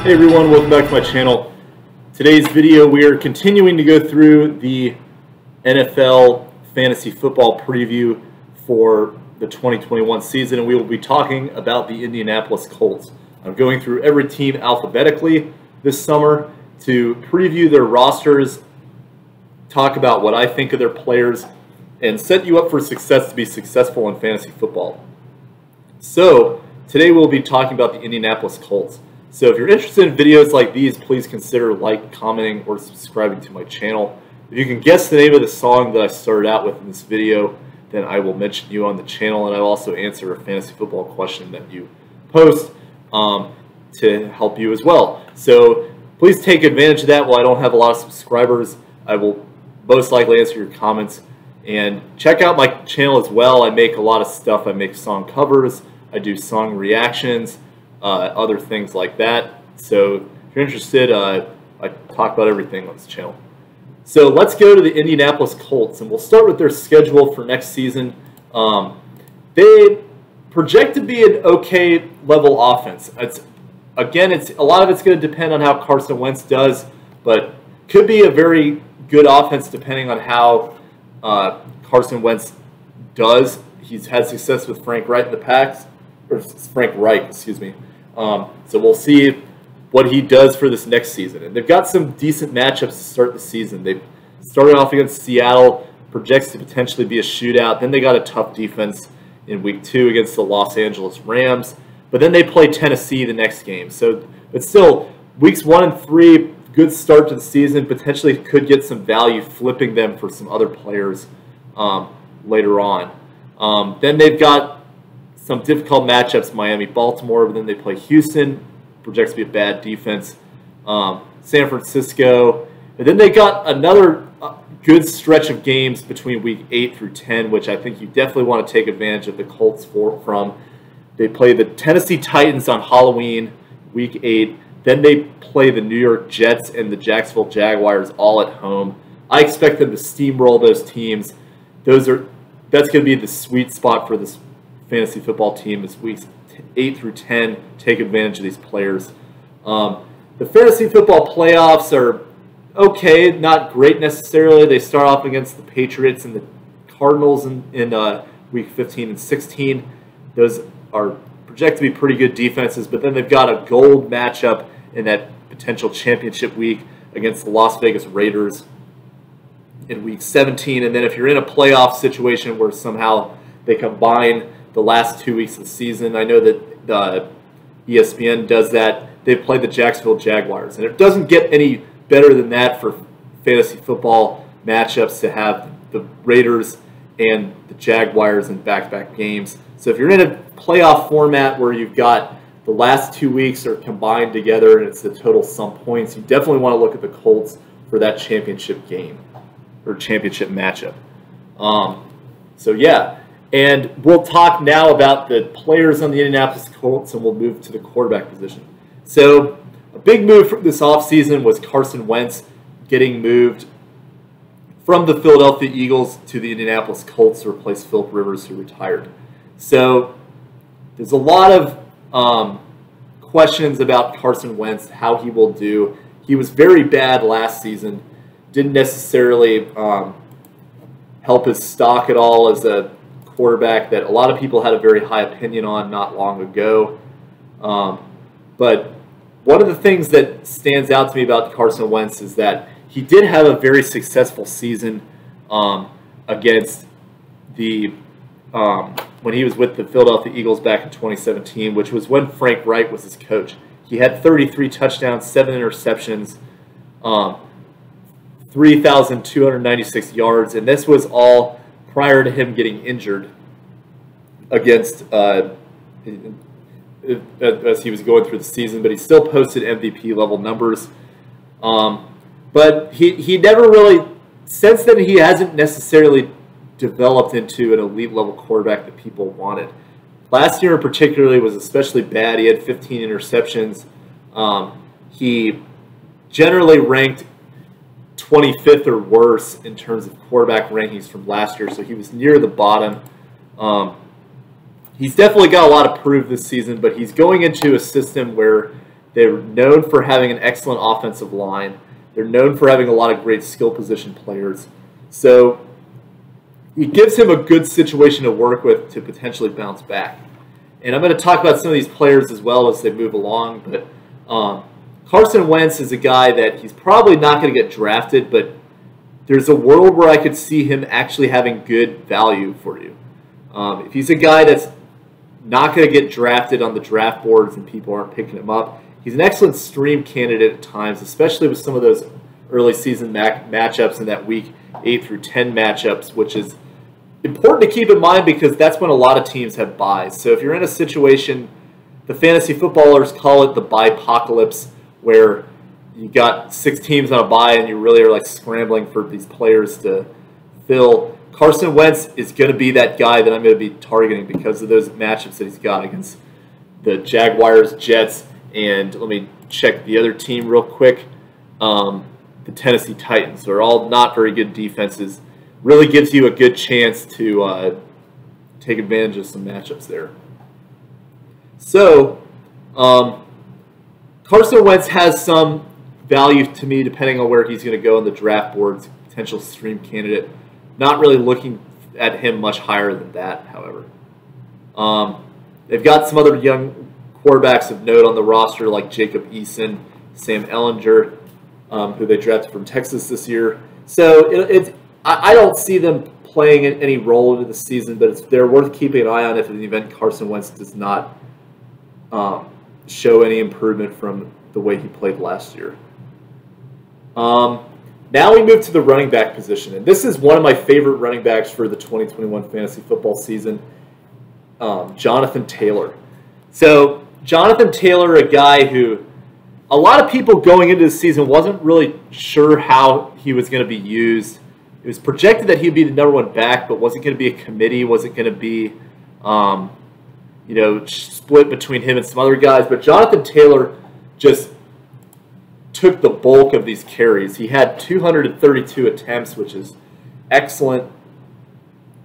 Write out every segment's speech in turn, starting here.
Hey everyone, welcome back to my channel. Today's video we are continuing to go through the NFL fantasy football preview for the 2021 season, and we will be talking about the Indianapolis Colts. I'm going through every team alphabetically this summer to preview their rosters, talk about what I think of their players, and set you up for success to be successful in fantasy football. So today we'll be talking about the Indianapolis Colts. So if you're interested in videos like these, please consider commenting, or subscribing to my channel. If you can guess the name of the song that I started out with in this video, then I will mention you on the channel, and I'll also answer a fantasy football question that you post to help you as well. So please take advantage of that. While I don't have a lot of subscribers, I will most likely answer your comments. And check out my channel as well. I make a lot of stuff. I make song covers, I do song reactions, other things like that. So if you're interested, I talk about everything on this channel. So let's go to the Indianapolis Colts, and we'll start with their schedule for next season. They project to be an okay level offense. Again, a lot of it's going to depend on how Carson Wentz does, but could be a very good offense depending on how Carson Wentz does. He's had success with Frank Reich in the past, or Frank Reich, excuse me. So we'll see what he does for this next season. And they've got some decent matchups to start the season. They started off against Seattle, projects to potentially be a shootout. Then they got a tough defense in week 2 against the Los Angeles Rams. But then they play Tennessee the next game. So, but still, weeks 1 and 3, good start to the season. Potentially could get some value flipping them for some other players later on. Then they've got some difficult matchups, Miami, Baltimore, but then they play Houston, projects to be a bad defense, San Francisco, and then they got another good stretch of games between week 8 through 10, which I think you definitely want to take advantage of the Colts from. They play the Tennessee Titans on Halloween, week 8, then they play the New York Jets and the Jacksonville Jaguars all at home. I expect them to steamroll those teams. That's going to be the sweet spot for this fantasy football team, is weeks 8 through 10. Take advantage of these players. The fantasy football playoffs are okay, not great necessarily. They start off against the Patriots and the Cardinals in week 15 and 16. Those are projected to be pretty good defenses, but then they've got a gold matchup in that potential championship week against the Las Vegas Raiders in week 17. And then if you're in a playoff situation where somehow they combine the last 2 weeks of the season, I know that ESPN does that, they play the Jacksonville Jaguars. And it doesn't get any better than that for fantasy football matchups, to have the Raiders and the Jaguars in back-to-back games. So if you're in a playoff format where you've got the last 2 weeks are combined together and it's the total sum points, you definitely want to look at the Colts for that championship game or championship matchup. So yeah. And we'll talk now about the players on the Indianapolis Colts, and we'll move to the quarterback position. So a big move from this offseason was Carson Wentz getting moved from the Philadelphia Eagles to the Indianapolis Colts to replace Philip Rivers, who retired. So there's a lot of questions about Carson Wentz, how he will do. He was very bad last season. Didn't necessarily help his stock at all as a quarterback that a lot of people had a very high opinion on not long ago. But one of the things that stands out to me about Carson Wentz is that he did have a very successful season against the when he was with the Philadelphia Eagles back in 2017, which was when Frank Reich was his coach. He had 33 touchdowns, 7 interceptions, 3,296 yards, and this was all prior to him getting injured against as he was going through the season, but he still posted MVP level numbers. But he never really, since then, he hasn't necessarily developed into an elite level quarterback that people wanted. Last year in particular was especially bad. He had 15 interceptions. He generally ranked 25th or worse in terms of quarterback rankings from last year, so he was near the bottom. He's definitely got a lot to prove this season, but he's going into a system where They're known for having an excellent offensive line. They're known for having a lot of great skill position players. So it gives him a good situation to work with to potentially bounce back. And I'm going to talk about some of these players as well as they move along. But Carson Wentz is a guy that he's probably not going to get drafted, but there's a world where I could see him actually having good value for you. If he's a guy that's not going to get drafted on the draft boards and people aren't picking him up, he's an excellent stream candidate at times, especially with some of those early season matchups in that week 8 through 10 matchups, which is important to keep in mind because that's when a lot of teams have buys. So if you're in a situation, the fantasy footballers call it the bye-pocalypse, where you got 6 teams on a bye and you really are like scrambling for these players to fill. Carson Wentz is going to be that guy that I'm going to be targeting because of those matchups that he's got against the Jaguars, Jets, and let me check the other team real quick. The Tennessee Titans. They're all not very good defenses. Really gives you a good chance to take advantage of some matchups there. So, Carson Wentz has some value to me depending on where he's going to go on the draft boards, potential stream candidate. Not really looking at him much higher than that, however. They've got some other young quarterbacks of note on the roster like Jacob Eason, Sam Ehlinger, who they drafted from Texas this year. So I don't see them playing any role into the season, but they're worth keeping an eye on if in the event Carson Wentz does not show any improvement from the way he played last year. Now we move to the running back position, and this is one of my favorite running backs for the 2021 fantasy football season, Jonathan Taylor. So Jonathan Taylor, a guy who a lot of people going into the season wasn't really sure how he was going to be used. It was projected that he'd be the #1 back, but wasn't going to be a committee, wasn't going to be, split between him and some other guys. But Jonathan Taylor just took the bulk of these carries. He had 232 attempts, which is excellent.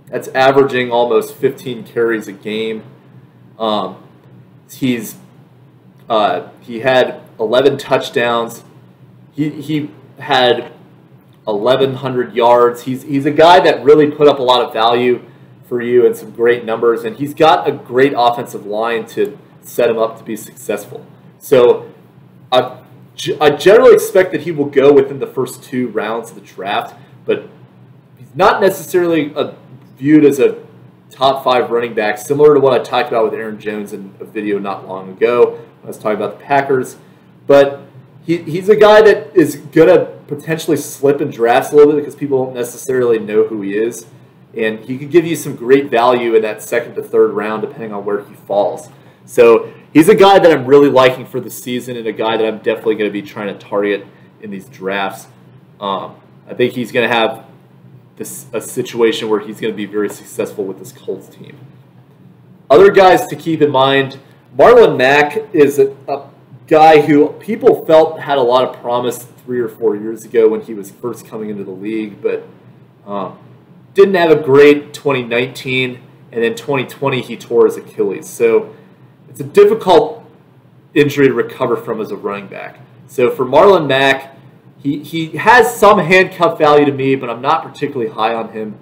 That's averaging almost 15 carries a game. He had 11 touchdowns. He had 1,100 yards. He's a guy that really put up a lot of value for you and some great numbers, and he's got a great offensive line to set him up to be successful. So I generally expect that he will go within the first 2 rounds of the draft, but he's not necessarily viewed as a top 5 running back, similar to what I talked about with Aaron Jones in a video not long ago when I was talking about the Packers. But he's a guy that is going to potentially slip in drafts a little bit because people don't necessarily know who he is. And he could give you some great value in that 2nd to 3rd round depending on where he falls. So he's a guy that I'm really liking for the season and a guy that I'm definitely going to be trying to target in these drafts. I think he's going to have a situation where he's going to be very successful with this Colts team. Other guys to keep in mind, Marlon Mack is a guy who people felt had a lot of promise 3 or 4 years ago when he was first coming into the league, but didn't have a great 2019, and then 2020 he tore his Achilles. So it's a difficult injury to recover from as a running back. So for Marlon Mack, he has some handcuff value to me, but I'm not particularly high on him.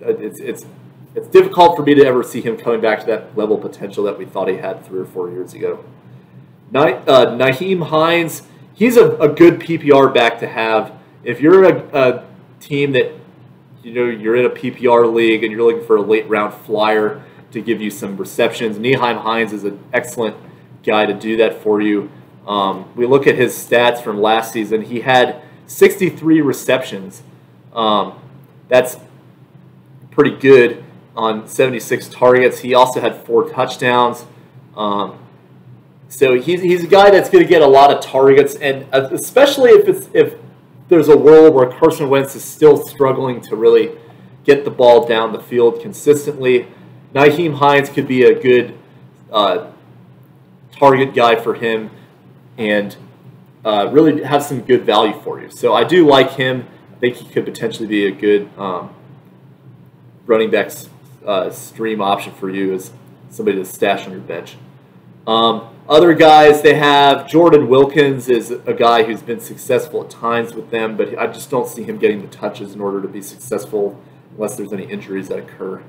It's difficult for me to ever see him coming back to that level of potential that we thought he had 3 or 4 years ago. Nyheim Hines, he's a good PPR back to have. If you're a team that you're in a PPR league and you're looking for a late round flyer to give you some receptions, Nyheim Hines is an excellent guy to do that for you. We look at his stats from last season. He had 63 receptions. That's pretty good on 76 targets. He also had 4 touchdowns. So he's a guy that's going to get a lot of targets, and especially if there's a world where Carson Wentz is still struggling to really get the ball down the field consistently, Nyheim Hines could be a good target guy for him and really have some good value for you. So I do like him. I think he could potentially be a good running back stream option for you as somebody to stash on your bench. Other guys they have, Jordan Wilkins is a guy who's been successful at times with them, but I just don't see him getting the touches in order to be successful unless there's any injuries that occur.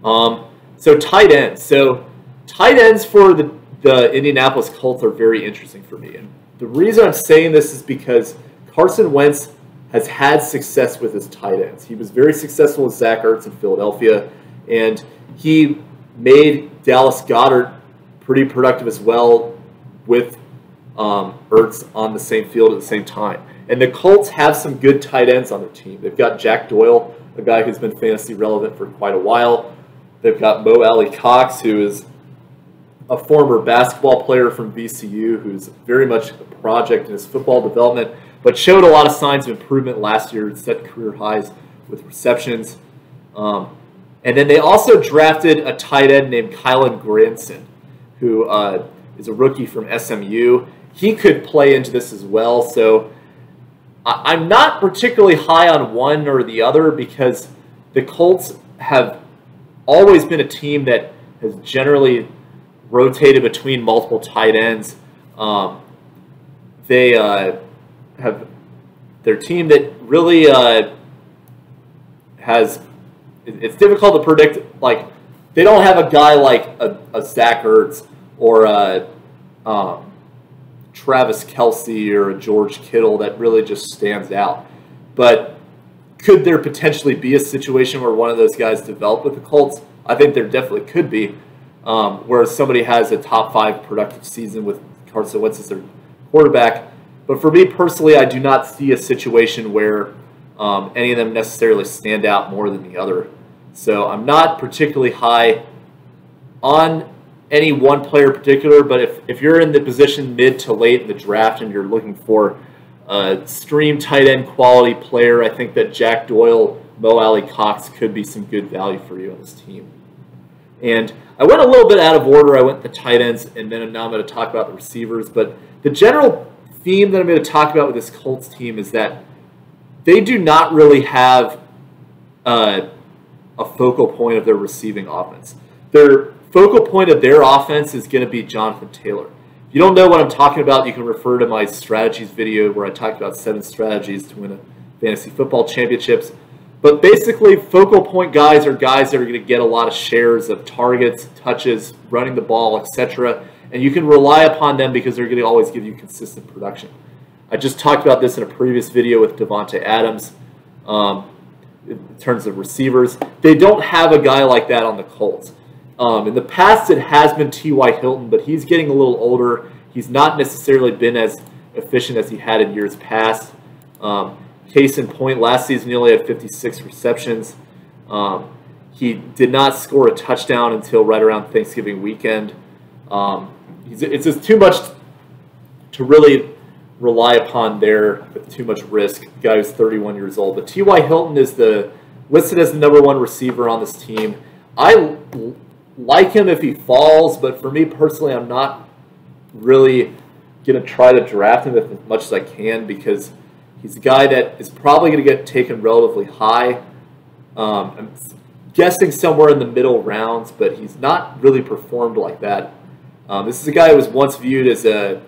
So tight ends. So tight ends for the Indianapolis Colts are very interesting for me. And the reason I'm saying this is because Carson Wentz has had success with his tight ends. He was very successful with Zach Ertz in Philadelphia, and he made Dallas Goedert pretty productive as well with Ertz on the same field at the same time. And the Colts have some good tight ends on their team. They've got Jack Doyle, a guy who's been fantasy relevant for quite a while. They've got Allie-Cox, who is a former basketball player from VCU, who's very much a project in his football development, but showed a lot of signs of improvement last year, set career highs with receptions. And then they also drafted a tight end named Kylen Granson, who is a rookie from SMU. He could play into this as well. So I'm not particularly high on one or the other because the Colts have always been a team that has generally rotated between multiple tight ends. They have their team that really has. It's difficult to predict. Like they don't have a guy like a Zach Ertz or a Travis Kelce or a George Kittle that really just stands out. But could there potentially be a situation where one of those guys develop with the Colts? I think there definitely could be. Where somebody has a top 5 productive season with Carson Wentz as their quarterback. But for me personally, I do not see a situation where any of them necessarily stand out more than the other. So I'm not particularly high on any one player in particular, but if you're in the position mid to late in the draft and you're looking for a stream tight end quality player, I think that Jack Doyle, Allie-Cox could be some good value for you on this team. And I went a little bit out of order. I went the tight ends, and then now I'm going to talk about the receivers. But the general theme that I'm going to talk about with this Colts team is that they do not really have a focal point of their receiving offense. Their focal point of their offense is going to be Jonathan Taylor. If you don't know what I'm talking about, you can refer to my strategies video where I talked about 7 strategies to win a fantasy football championships. But basically, focal point guys are guys that are going to get a lot of shares of targets, touches, running the ball, etc. And you can rely upon them because they're going to always give you consistent production. I just talked about this in a previous video with Devontae Adams in terms of receivers. They don't have a guy like that on the Colts. In the past, it has been T.Y. Hilton, but he's getting a little older. He's not necessarily been as efficient as he had in years past. Case in point, last season he only had 56 receptions. He did not score a touchdown until right around Thanksgiving weekend. It's just too much to really rely upon there with too much risk. The guy who's 31 years old. But T.Y. Hilton is listed as the #1 receiver on this team. I like him if he falls, but for me personally, I'm not really going to try to draft him as much as I can because he's a guy that is probably going to get taken relatively high. I'm guessing somewhere in the middle rounds, but he's not really performed like that. This is a guy who was once viewed as a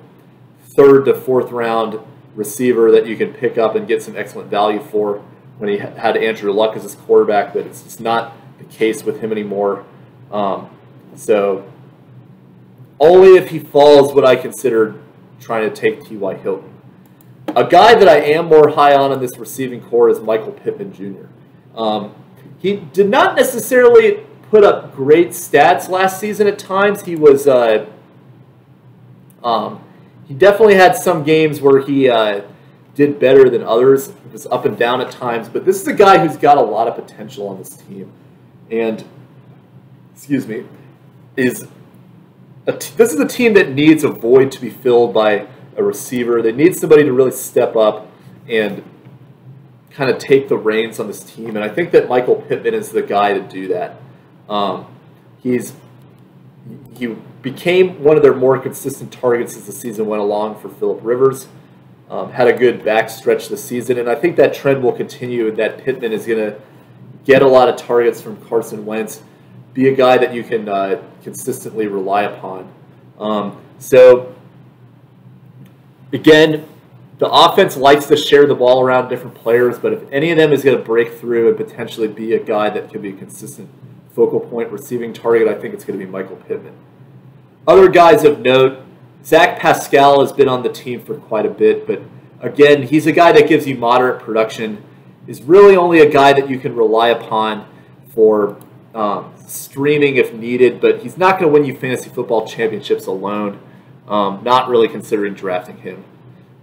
3rd to 4th round receiver that you can pick up and get some excellent value for when he had Andrew Luck as his quarterback, but it's just not the case with him anymore. So only if he falls would I consider trying to take T.Y. Hilton. A guy that I am more high on in this receiving core is Michael Pittman Jr. He did not necessarily put up great stats last season at times. He was he definitely had some games where he did better than others. It was up and down at times, but this is a guy who's got a lot of potential on this team. And this is a team that needs a void to be filled by a receiver. They need somebody to really step up and kind of take the reins on this team. And I think that Michael Pittman is the guy to do that. He became one of their more consistent targets as the season went along for Phillip Rivers. Had a good backstretch this season, and I think that trend will continue, and that Pittman is going to get a lot of targets from Carson Wentz, be a guy that you can consistently rely upon. So again, the offense likes to share the ball around different players, but if any of them is going to break through and potentially be a guy that can be a consistent focal point receiving target, I think it's going to be Michael Pittman. Other guys of note, Zach Pascal has been on the team for quite a bit, but again, he's a guy that gives you moderate production. He's really only a guy that you can rely upon for streaming if needed, but he's not going to win you fantasy football championships alone. Not really considering drafting him.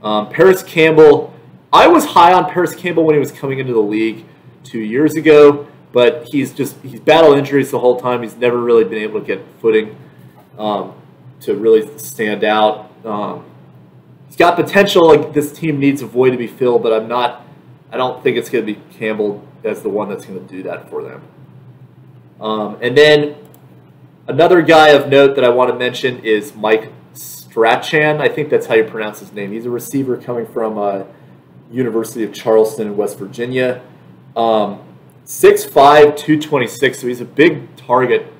Paris Campbell, I was high on Paris Campbell when he was coming into the league 2 years ago, but he's battled injuries the whole time. He's never really been able to get footing to really stand out. He's got potential. Like, this team needs a void to be filled, but I don't think it's going to be Campbell as the one that's going to do that for them. And then another guy of note that I want to mention is Mike Strachan. I think that's how you pronounce his name. He's a receiver coming from University of Charleston in West Virginia. 6'5", 226, so he's a big target.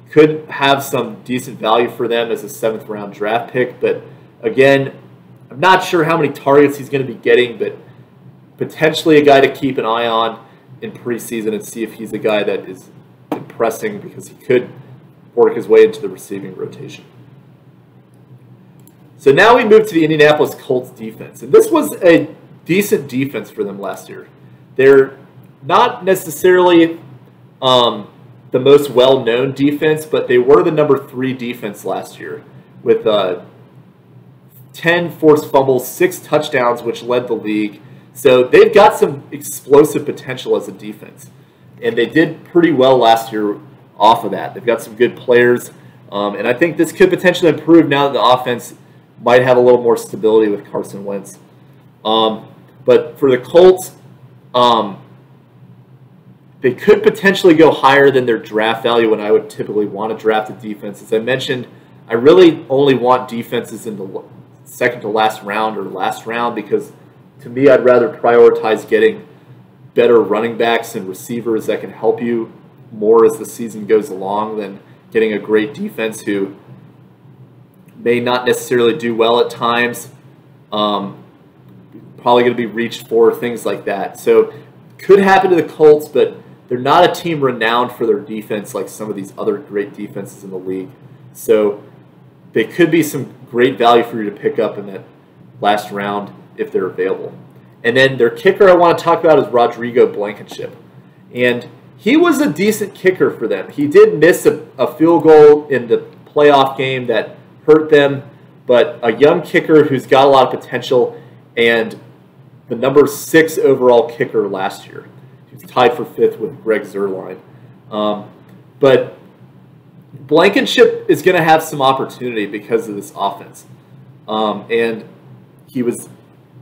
Could have some decent value for them as a 7th round draft pick, but again, I'm not sure how many targets he's going to be getting, but potentially a guy to keep an eye on in preseason and see if he's a guy that is impressing, because he could work his way into the receiving rotation. So now we move to the Indianapolis Colts defense, and this was a decent defense for them last year. They're not necessarily the most well-known defense, but they were the number 3 defense last year with 10 forced fumbles, 6 touchdowns, which led the league. So they've got some explosive potential as a defense, and they did pretty well last year off of that. They've got some good players, and I think this could potentially improve now that the offense might have a little more stability with Carson Wentz. But for the Colts, they could potentially go higher than their draft value when I would typically want to draft a defense. As I mentioned, I really only want defenses in the second to last round or last round, because to me, I'd rather prioritize getting better running backs and receivers that can help you more as the season goes along than getting a great defense who may not necessarily do well at times. Probably going to be reached for, things like that. So could happen to the Colts, but they're not a team renowned for their defense like some of these other great defenses in the league. So they could be some great value for you to pick up in that last round if they're available. And then their kicker I want to talk about is Rodrigo Blankenship. And he was a decent kicker for them. He did miss a field goal in the playoff game that hurt them, but a young kicker who's got a lot of potential, and the number 6 overall kicker last year. He was tied for 5th with Greg Zuerlein. But Blankenship is going to have some opportunity because of this offense. And he was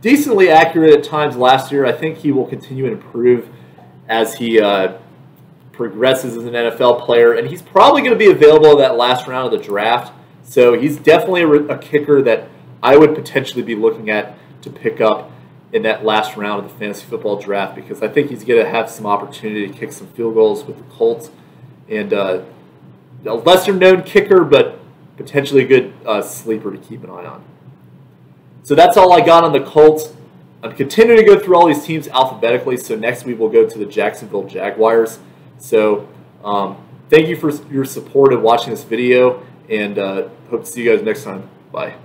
decently accurate at times last year. I think he will continue to improve as he progresses as an NFL player. And he's probably going to be available in that last round of the draft. So he's definitely a kicker that I would potentially be looking at to pick up in that last round of the fantasy football draft, because I think he's going to have some opportunity to kick some field goals with the Colts. And a lesser-known kicker, but potentially a good sleeper to keep an eye on. So that's all I got on the Colts. I'm continuing to go through all these teams alphabetically, so next we will go to the Jacksonville Jaguars. So thank you for your support and watching this video, and hope to see you guys next time. Bye.